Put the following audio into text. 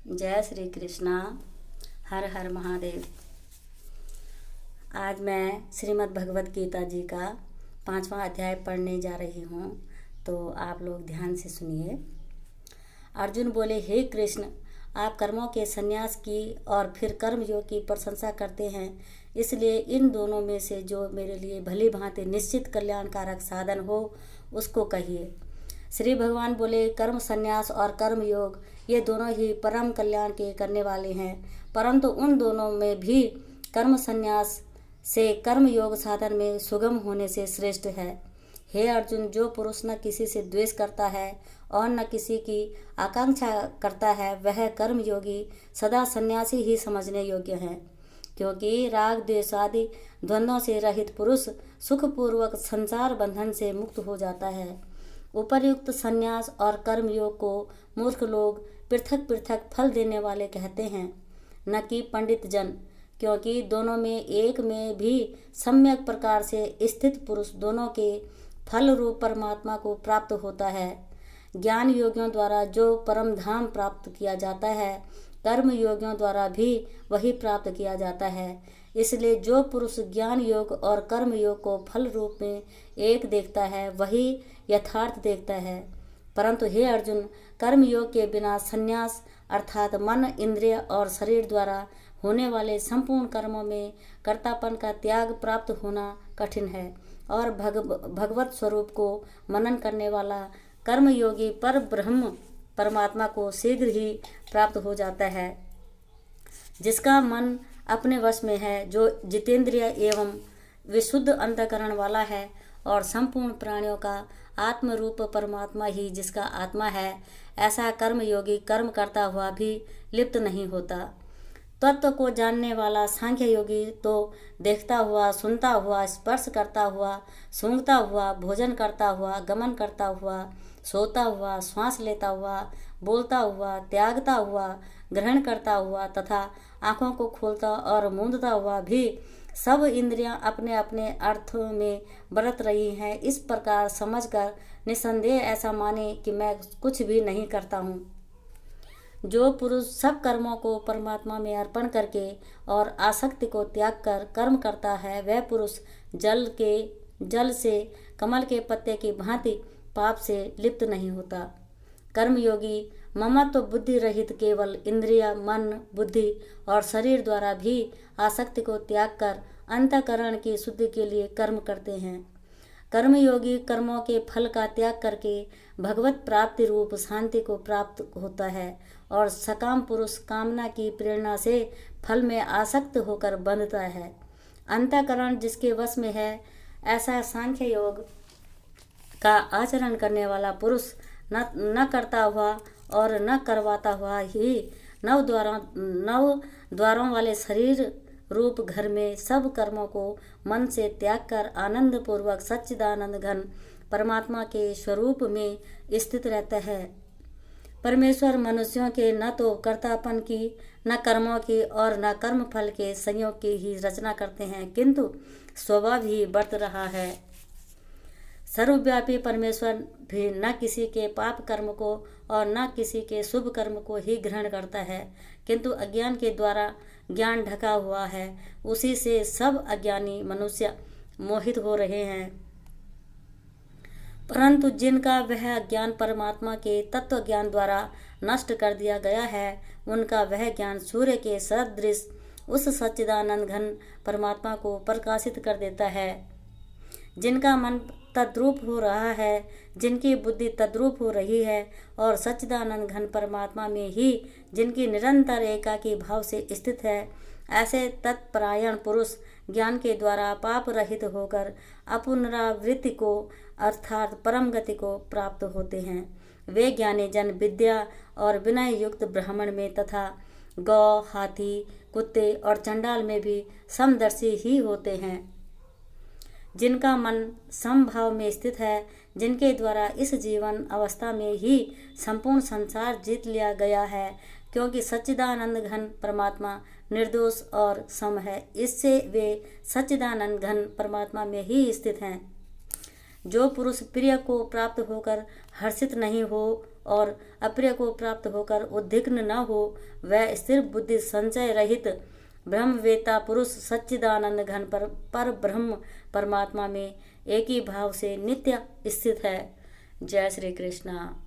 जय श्री कृष्णा। हर हर महादेव। आज मैं श्रीमद् भगवत गीता जी का 5वां अध्याय पढ़ने जा रही हूँ, तो आप लोग ध्यान से सुनिए। अर्जुन बोले, हे कृष्ण, आप कर्मों के संन्यास की और फिर कर्मयोग की प्रशंसा करते हैं, इसलिए इन दोनों में से जो मेरे लिए भली भांति निश्चित कल्याणकारक साधन हो उसको कहिए। श्री भगवान बोले, कर्म संन्यास और कर्म योग ये दोनों ही परम कल्याण के करने वाले हैं, परंतु उन दोनों में भी कर्म संन्यास से कर्म योग साधन में सुगम होने से श्रेष्ठ है। हे अर्जुन, जो पुरुष न किसी से द्वेष करता है और न किसी की आकांक्षा करता है, वह कर्म योगी सदा सन्यासी ही समझने योग्य है, क्योंकि राग द्वेष आदि द्वंद्वों से रहित पुरुष सुखपूर्वक संसार बंधन से मुक्त हो जाता है। उपर्युक्त संन्यास और कर्मयोग को मूर्ख लोग पृथक पृथक फल देने वाले कहते हैं, न कि पंडित जन, क्योंकि दोनों में एक में भी सम्यक प्रकार से स्थित पुरुष दोनों के फल रूप परमात्मा को प्राप्त होता है। ज्ञान योगियों द्वारा जो परम धाम प्राप्त किया जाता है, कर्म योगियों द्वारा भी वही प्राप्त किया जाता है। इसलिए जो पुरुष ज्ञान योग और कर्म योग को फल रूप में एक देखता है, वही यथार्थ देखता है। परंतु हे अर्जुन, कर्म योग के बिना संन्यास अर्थात मन, इंद्रिय और शरीर द्वारा होने वाले संपूर्ण कर्मों में कर्तापन का त्याग प्राप्त होना कठिन है, और भगवत स्वरूप को मनन करने वाला कर्मयोगी पर ब्रह्म परमात्मा को शीघ्र ही प्राप्त हो जाता है। जिसका मन अपने वश में है, जो जितेंद्रिय एवं विशुद्ध अंतःकरण वाला है, और संपूर्ण प्राणियों का आत्म रूप परमात्मा ही जिसका आत्मा है, ऐसा कर्मयोगी कर्म करता हुआ भी लिप्त नहीं होता। तत्व को जानने वाला सांख्य योगी तो देखता हुआ, सुनता हुआ, स्पर्श करता हुआ, सूंघता हुआ, भोजन करता हुआ, गमन करता हुआ, सोता हुआ, श्वास लेता हुआ, बोलता हुआ, त्यागता हुआ, ग्रहण करता हुआ तथा आँखों को खोलता और मूंदता हुआ भी सब इंद्रियां अपने अपने अर्थों में बरत रही हैं, इस प्रकार समझकर निसंदेह ऐसा माने कि मैं कुछ भी नहीं करता हूँ। जो पुरुष सब कर्मों को परमात्मा में अर्पण करके और आसक्ति को त्याग कर कर्म करता है, वह पुरुष जल से कमल के पत्ते की भांति पाप से लिप्त नहीं होता। कर्मयोगी ममत्व बुद्धि रहित केवल इंद्रिय, मन, बुद्धि और शरीर द्वारा भी आसक्ति को त्याग कर अंतःकरण की शुद्धि के लिए कर्म करते हैं। कर्मयोगी कर्मों के फल का त्याग करके भगवत प्राप्ति रूप शांति को प्राप्त होता है, और सकाम पुरुष कामना की प्रेरणा से फल में आसक्त होकर बंधता है। अंतःकरण जिसके वश में है, ऐसा सांख्य योग का आचरण करने वाला पुरुष न करता हुआ और न करवाता हुआ ही नव द्वारों वाले शरीर रूप घर में सब कर्मों को मन से त्याग कर आनंद पूर्वक सच्चिदानंद घन परमात्मा के स्वरूप में स्थित रहता है। परमेश्वर मनुष्यों के न तो कर्तापन की, न कर्मों की और न कर्म फल के संयोग की ही रचना करते हैं, किंतु स्वभाव ही बरत रहा है। सर्वव्यापी परमेश्वर भी न किसी के पाप कर्म को और न किसी के शुभ कर्म को ही ग्रहण करता है, किंतु अज्ञान के द्वारा ज्ञान ढका हुआ है, उसी से सब अज्ञानी मनुष्य मोहित हो रहे हैं। परंतु जिनका वह ज्ञान परमात्मा के तत्व ज्ञान द्वारा नष्ट कर दिया गया है, उनका वह ज्ञान सूर्य के सदृश उस सच्चिदानंद घन परमात्मा को प्रकाशित कर देता है। जिनका मन तद्रूप हो रहा है, जिनकी बुद्धि तद्रूप हो रही है, और सच्चिदानंद घन परमात्मा में ही जिनकी निरंतर एकाकी भाव से स्थित है, ऐसे तत्परायण पुरुष ज्ञान के द्वारा पाप रहित होकर अपुनरावृत्ति को अर्थात परम गति को प्राप्त होते हैं। वे ज्ञानी जन विद्या और विनय युक्त ब्राह्मण में तथा गौ, हाथी, कुत्ते और चंडाल में भी समदर्शी ही होते हैं। जिनका मन समभाव में स्थित है, जिनके द्वारा इस जीवन अवस्था में ही संपूर्ण संसार जीत लिया गया है, क्योंकि सच्चिदानंद घन परमात्मा निर्दोष और सम है, इससे वे सच्चिदानंद घन परमात्मा में ही स्थित हैं। जो पुरुष प्रिय को प्राप्त होकर हर्षित नहीं हो, और अप्रिय को प्राप्त होकर उद्विग्न न हो, वह स्थिर बुद्धि संशय रहित ब्रह्मवेत्ता पुरुष सच्चिदानंद घन पर ब्रह्म परमात्मा में एक ही भाव से नित्य स्थित है। जय श्री कृष्णा।